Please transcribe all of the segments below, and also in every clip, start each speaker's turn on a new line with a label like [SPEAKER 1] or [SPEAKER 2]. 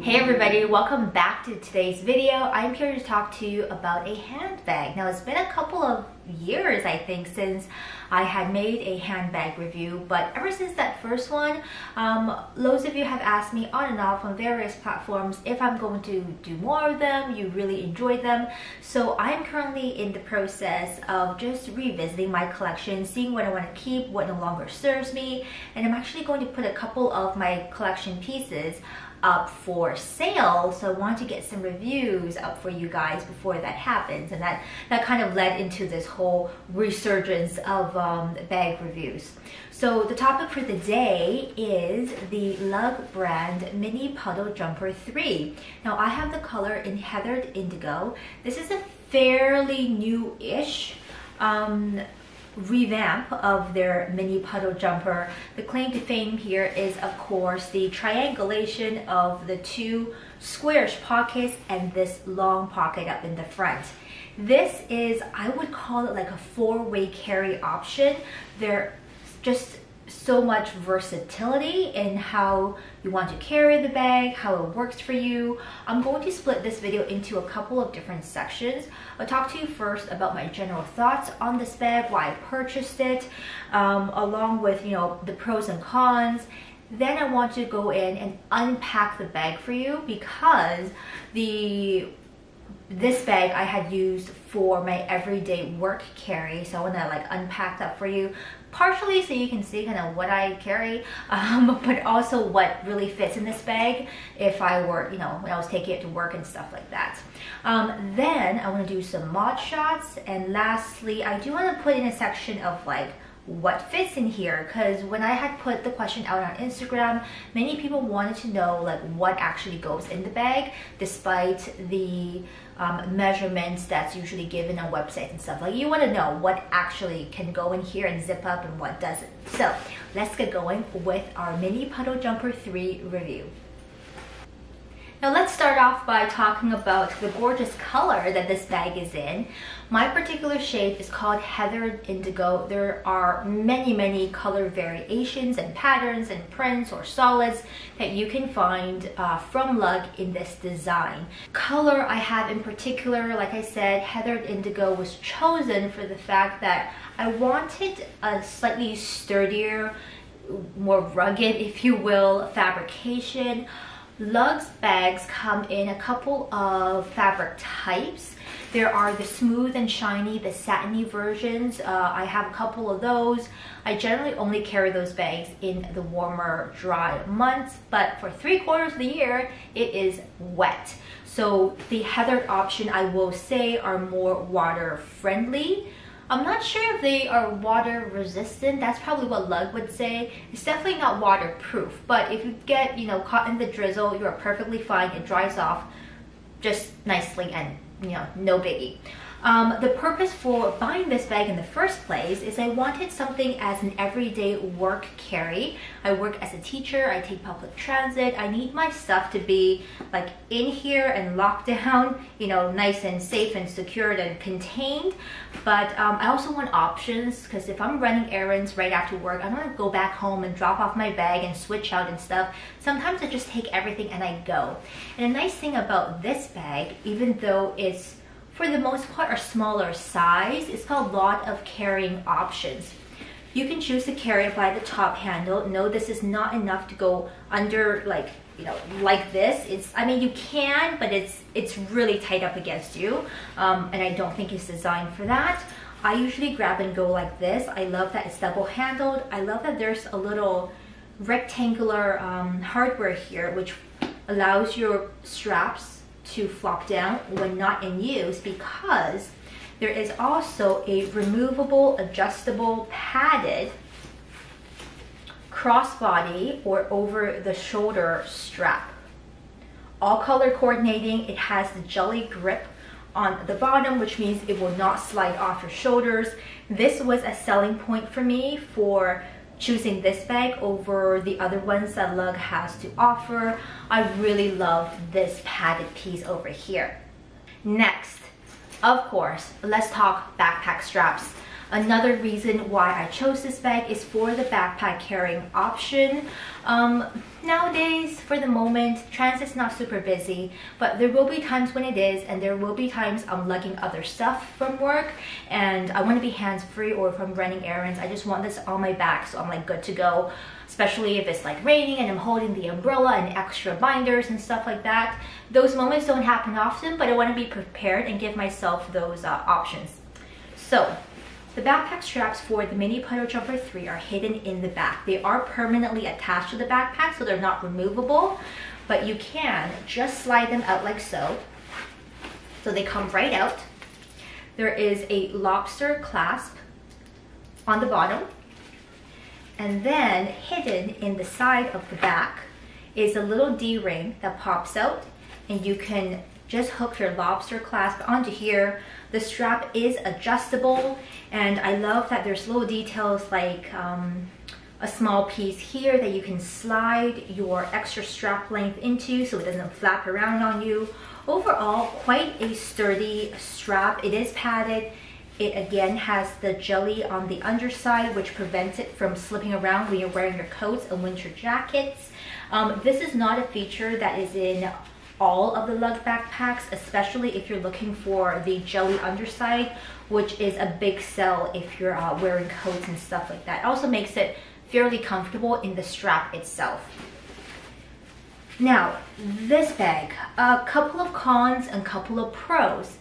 [SPEAKER 1] Hey everybody, welcome back to today's video. I'm here to talk to you about a handbag. Now it's been a couple of years I think since I had made a handbag review, but ever since that first one, loads of you have asked me on and off on various platforms if I'm going to do more of them. You really enjoyed them. So I'm currently in the process of just revisiting my collection, seeing what I want to keep, what no longer serves me, and I'm actually going to put a couple of my collection pieces up for sale. So I want to get some reviews up for you guys before that happens, and that kind of led into this whole resurgence of bag reviews. So the topic for the day is the LUG brand Mini Puddle Jumper 3. Now I have the color in Heathered Indigo. This is a fairly new-ish revamp of their mini puddle jumper. The claim to fame here is of course the triangulation of the two squarish pockets and this long pocket up in the front. This is, I would call it like a four-way carry option. They're just so much versatility in how you want to carry the bag, how it works for you. I'm going to split this video into a couple of different sections. I'll talk to you first about my general thoughts on this bag, why I purchased it, along with the pros and cons. Then I want to go in and unpack the bag for you because this bag I had used for my everyday work carry, so I want to unpack that for you, partially so you can see kind of what I carry, but also what really fits in this bag if I were, when I was taking it to work and stuff like that. Then I want to do some mod shots, and lastly I do want to put in a section of what fits in here, because when I had put the question out on Instagram, many people wanted to know what actually goes in the bag, despite the measurements that's usually given on websites and stuff. You want to know what actually can go in here and zip up and what doesn't. So let's get going with our Mini Puddle Jumper 3 review. Now let's start off by talking about the gorgeous color that this bag is in. My particular shade is called Heathered Indigo. There are many color variations and patterns and prints or solids that you can find from LUG in this design. Color I have in particular, like I said, Heathered Indigo was chosen for the fact that I wanted a slightly sturdier, more rugged, if you will, fabrication. LUG's bags come in a couple of fabric types. There are the smooth and shiny, the satiny versions. I have a couple of those. I generally only carry those bags in the warmer, dry months, but for 3/4 of the year, it is wet. So the heathered option, I will say, are more water friendly. I'm not sure if they are water resistant. That's probably what LUG would say. It's definitely not waterproof, but if you get caught in the drizzle, you are perfectly fine. It dries off just nicely and no biggie. The purpose for buying this bag in the first place is I wanted something as an everyday work carry. I work as a teacher, I take public transit. I need my stuff to be in here and locked down, nice and safe and secured and contained. But I also want options, because if I'm running errands right after work, I don't want to go back home and drop off my bag and switch out and stuff. Sometimes I just take everything and I go. And the nice thing about this bag, even though it's for the most part a smaller size, it's got a lot of carrying options. You can choose to carry it by the top handle. No, this is not enough to go under like this. I mean, you can, but it's really tight up against you, and I don't think it's designed for that. I usually grab and go like this. I love that it's double handled. I love that there's a little rectangular hardware here which allows your straps to flop down when not in use, because there is also a removable, adjustable, padded crossbody or over the shoulder strap. All color coordinating. It has the jelly grip on the bottom, which means it will not slide off your shoulders. This was a selling point for me for choosing this bag over the other ones that LUG has to offer. I really love this padded piece over here. Next, of course, let's talk backpack straps. Another reason why I chose this bag is for the backpack carrying option. Nowadays, for the moment, transit's not super busy, but there will be times when it is, and there will be times I'm lugging other stuff from work and I want to be hands-free, or if I'm running errands, I just want this on my back so I'm like good to go, especially if it's like raining and I'm holding the umbrella and extra binders and stuff like that. Those moments don't happen often, but I want to be prepared and give myself those options. So the backpack straps for the Mini Puddle Jumper 3 are hidden in the back. They are permanently attached to the backpack, so they're not removable, but you can just slide them out like so. So they come right out. There is a lobster clasp on the bottom, and then hidden in the side of the back is a little D-ring that pops out, and you can just hook your lobster clasp onto here. The strap is adjustable, and I love that there's little details like a small piece here that you can slide your extra strap length into so it doesn't flap around on you. Overall, quite a sturdy strap. It is padded. It again has the jelly on the underside, which prevents it from slipping around when you're wearing your coats and winter jackets. This is not a feature that is in all of the LUG backpacks, especially if you're looking for the jelly underside, which is a big sell if you're wearing coats and stuff like that. It also makes it fairly comfortable in the strap itself. Now, this bag, a couple of cons and a couple of pros.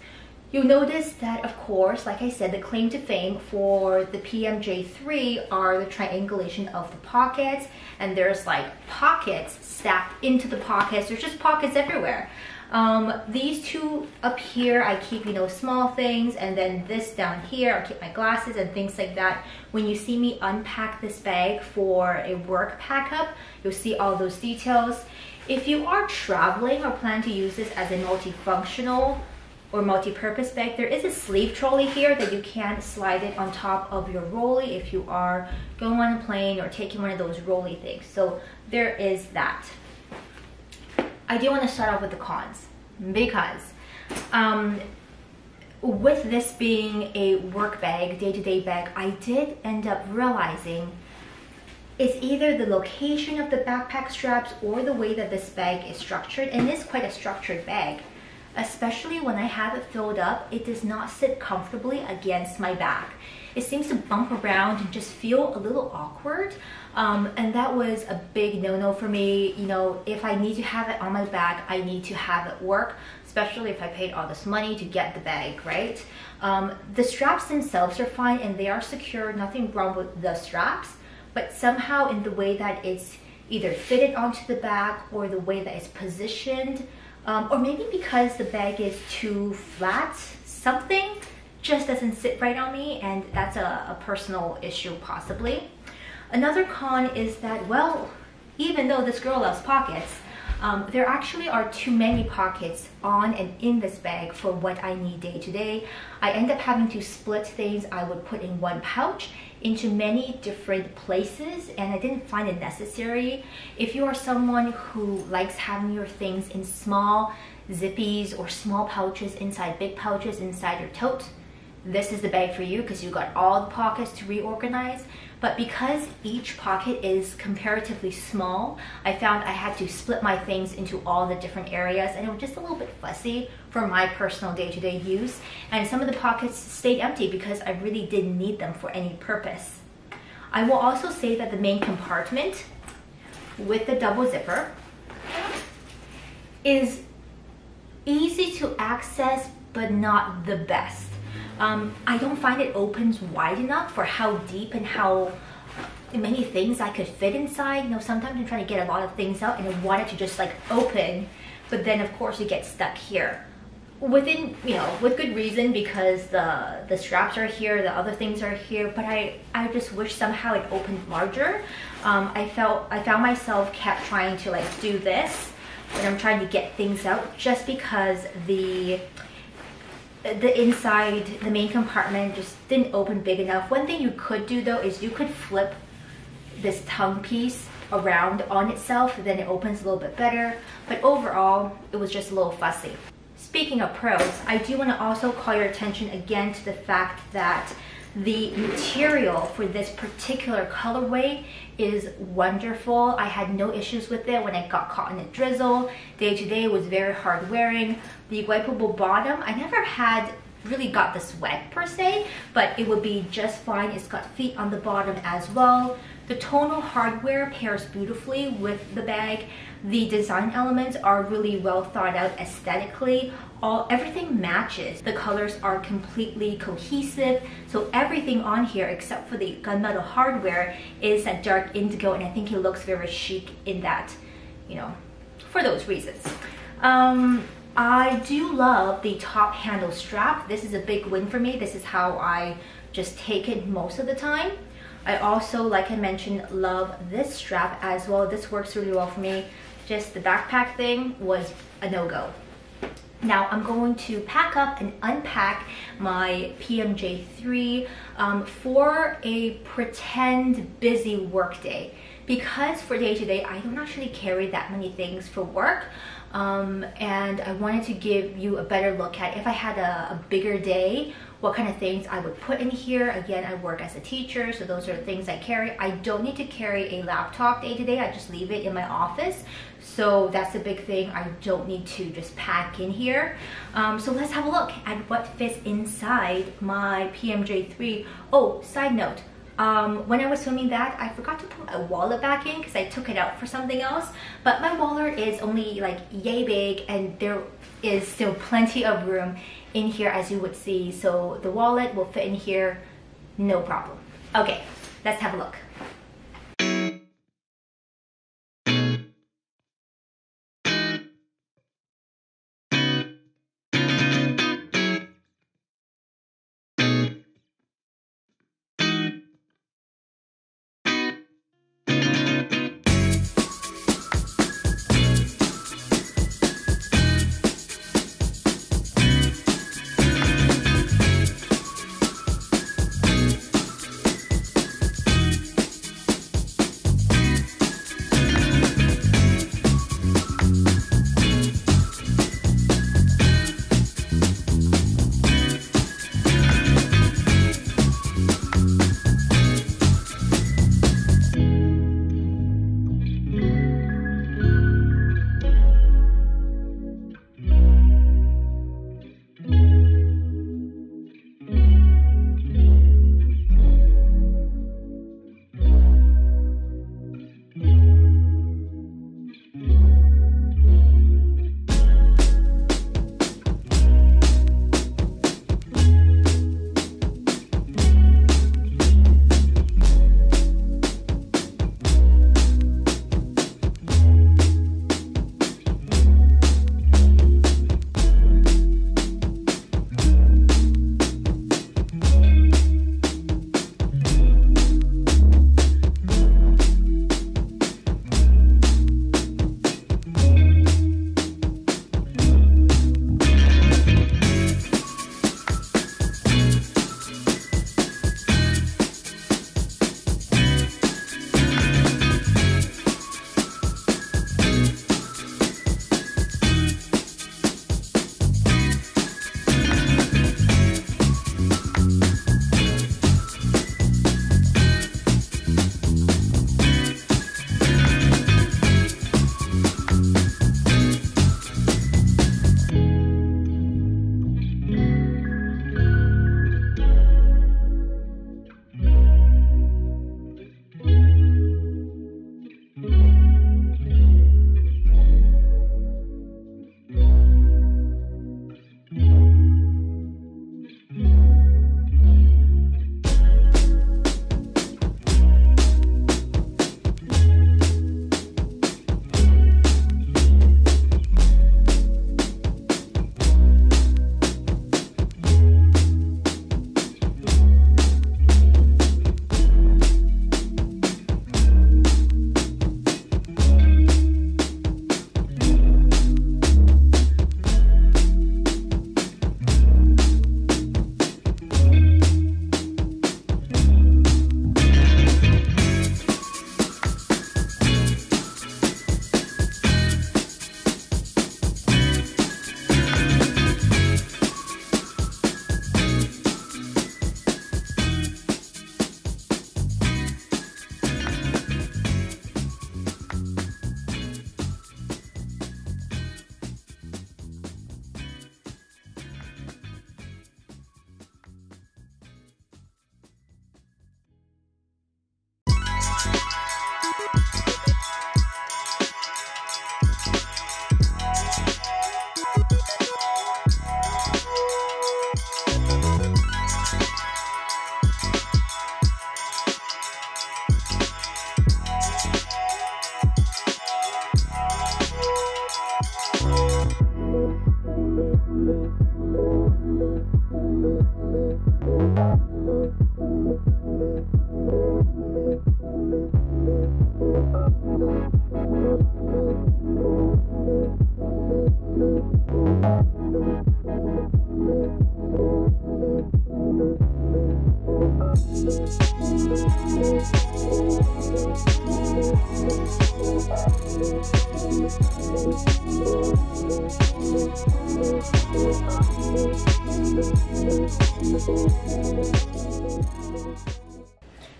[SPEAKER 1] You'll notice that, of course, like I said, the claim to fame for the PMJ3 are the triangulation of the pockets, and there's like pockets stacked into the pockets. There's just pockets everywhere. These two up here, I keep, you know, small things, and then this down here, I keep my glasses and things like that. When you see me unpack this bag for a work pack up, you'll see all those details. If you are traveling or plan to use this as a multifunctional or multi-purpose bag, there is a sleeve trolley here that you can slide it on top of your rolly if you are going on a plane or taking one of those rolly things. So there is that. I do want to start off with the cons, because with this being a work bag, day-to-day bag, I did end up realizing it's either the location of the backpack straps or the way that this bag is structured, and it's quite a structured bag. Especially when I have it filled up, it does not sit comfortably against my back. It seems to bump around and just feel a little awkward. And that was a big no-no for me. You know, if I need to have it on my back, I need to have it work, especially if I paid all this money to get the bag, right? The straps themselves are fine and they are secure, nothing wrong with the straps, but somehow in the way that it's either fitted onto the back or the way that it's positioned, or maybe because the bag is too flat, something just doesn't sit right on me, and that's a personal issue possibly. Another con is that, well, even though this girl loves pockets, there actually are too many pockets on and in this bag for what I need day to day. I end up having to split things I would put in one pouch into many different places, and I didn't find it necessary. If you are someone who likes having your things in small zippies or small pouches inside big pouches inside your tote, this is the bag for you because you got all the pockets to reorganize. But because each pocket is comparatively small, I found I had to split my things into all the different areas, and it was just a little bit fussy for my personal day-to-day use. And some of the pockets stayed empty because I really didn't need them for any purpose. I will also say that the main compartment with the double zipper is easy to access, but not the best. I don't find it opens wide enough for how deep and how many things I could fit inside. You know, sometimes I'm trying to get a lot of things out and I want it to just like open, but then of course it gets stuck here. Within, you know, with good reason, because the straps are here, the other things are here, but I just wish somehow it opened larger. I found myself kept trying to like do this when I'm trying to get things out, just because the inside, the main compartment just didn't open big enough. One thing you could do though is you could flip this tongue piece around on itself, then it opens a little bit better, but overall it was just a little fussy. Speaking of pros, I do want to also call your attention again to the fact that The material for this particular colorway is wonderful. I had no issues with it when it got caught in a drizzle. Day to day was very hard wearing. The wipeable bottom, I never had really got the sweat per se, but it would be just fine. It's got feet on the bottom as well. The tonal hardware pairs beautifully with the bag. The design elements are really well thought out aesthetically. Everything matches. The colors are completely cohesive. So everything on here except for the gunmetal hardware is a dark indigo, and I think it looks very chic in that, you know, for those reasons. I do love the top handle strap. This is a big win for me. This is how I just take it most of the time. I also, like I mentioned, love this strap as well. This works really well for me. Just the backpack thing was a no-go. Now I'm going to pack up and unpack my PMJ3 for a pretend busy work day. Because for day to day, I don't actually carry that many things for work. And I wanted to give you a better look at if I had a bigger day, what kind of things I would put in here. Again, I work as a teacher, so those are the things I carry. I don't need to carry a laptop day to day. I just leave it in my office. So that's a big thing. I don't need to just pack in here. So let's have a look at what fits inside my PMJ3. Oh, side note. When I was filming that, I forgot to put my wallet back in because I took it out for something else. But my wallet is only like yay big, and there is still plenty of room in here, as you would see. So the wallet will fit in here, no problem. Okay, let's have a look.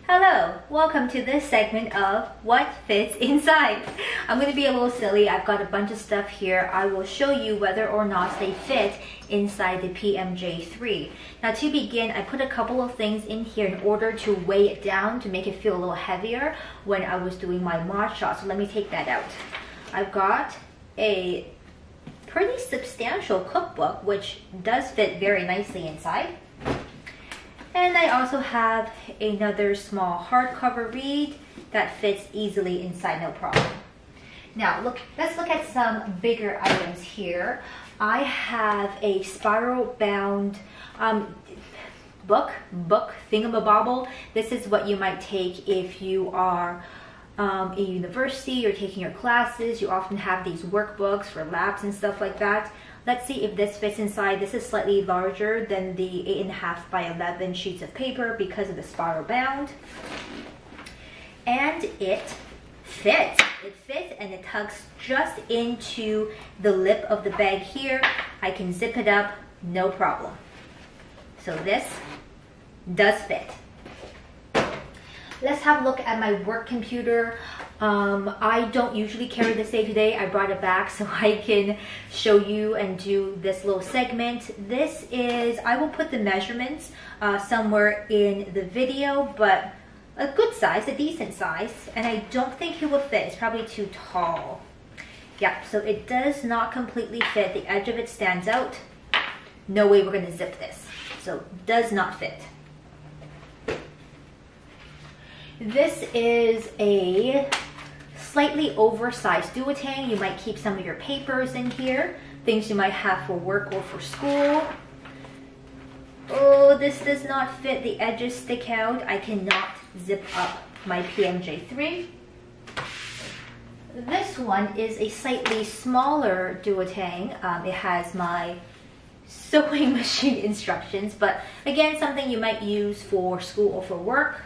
[SPEAKER 1] Hello, welcome to this segment of what fits inside. I'm going to be a little silly. I've got a bunch of stuff here. I will show you whether or not they fit inside the PMJ3. Now to begin, I put a couple of things in here in order to weigh it down to make it feel a little heavier when I was doing my mod shot. So let me take that out. I've got a pretty substantial cookbook which does fit very nicely inside. And I also have another small hardcover read that fits easily inside, no problem. Now let's look at some bigger items here. I have a spiral bound book thingamabobble. This is what you might take if you are in university, you're taking your classes. You often have these workbooks for labs and stuff like that. Let's see if this fits inside. This is slightly larger than the 8.5 by 11 sheets of paper because of the spiral bound. And it fits. It fits and it tucks just into the lip of the bag here. I can zip it up, no problem. So this does fit. Let's have a look at my work computer. I don't usually carry this day to day. I brought it back so I can show you and do this little segment. This is, I will put the measurements somewhere in the video, but a good size, a decent size, and I don't think it will fit. It's probably too tall. Yeah, so it does not completely fit. The edge of it stands out. No way we're gonna zip this. So does not fit. This is a slightly oversized duotang. You might keep some of your papers in here, things you might have for work or for school. Oh, this does not fit. The edges stick out. I cannot zip up my PMJ3. This one is a slightly smaller duotang. It has my sewing machine instructions, but again, something you might use for school or for work.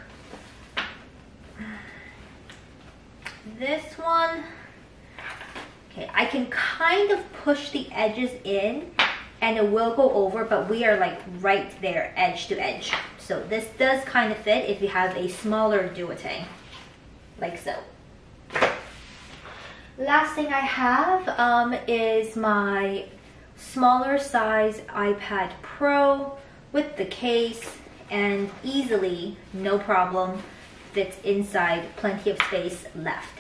[SPEAKER 1] This one, okay, I can kind of push the edges in and it will go over, but we are like right there, edge to edge. So this does kind of fit if you have a smaller duotang, like so. Last thing I have is my smaller size iPad Pro with the case, and easily, no problem, fits inside, plenty of space left.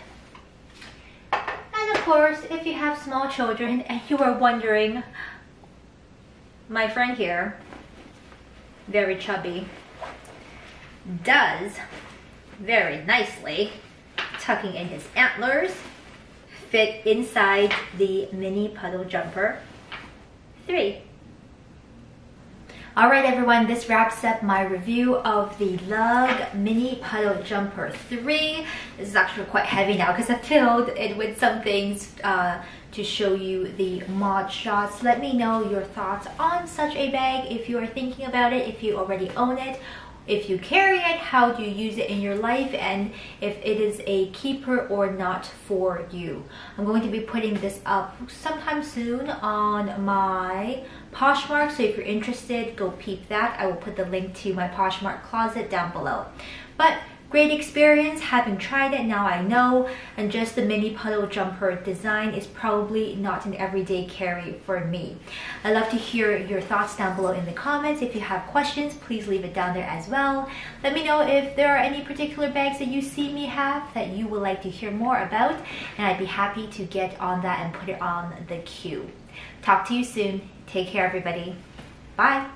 [SPEAKER 1] And of course, if you have small children and you are wondering, my friend here, very chubby, does very nicely, tucking in his antlers, fit inside the mini puddle jumper 3. Alright everyone, this wraps up my review of the LUG Mini Puddle Jumper 3. This is actually quite heavy now because I filled it with some things to show you the mod shots. Let me know your thoughts on such a bag if you are thinking about it, if you already own it, if you carry it, how do you use it in your life, and if it is a keeper or not for you. I'm going to be putting this up sometime soon on my Poshmark, so if you're interested, go peep that. I will put the link to my Poshmark closet down below. But great experience having tried it, now I know, and just the mini puddle jumper design is probably not an everyday carry for me. I'd love to hear your thoughts down below in the comments. If you have questions, please leave it down there as well. Let me know if there are any particular bags that you see me have that you would like to hear more about, and I'd be happy to get on that and put it on the queue. Talk to you soon. Take care, everybody. Bye.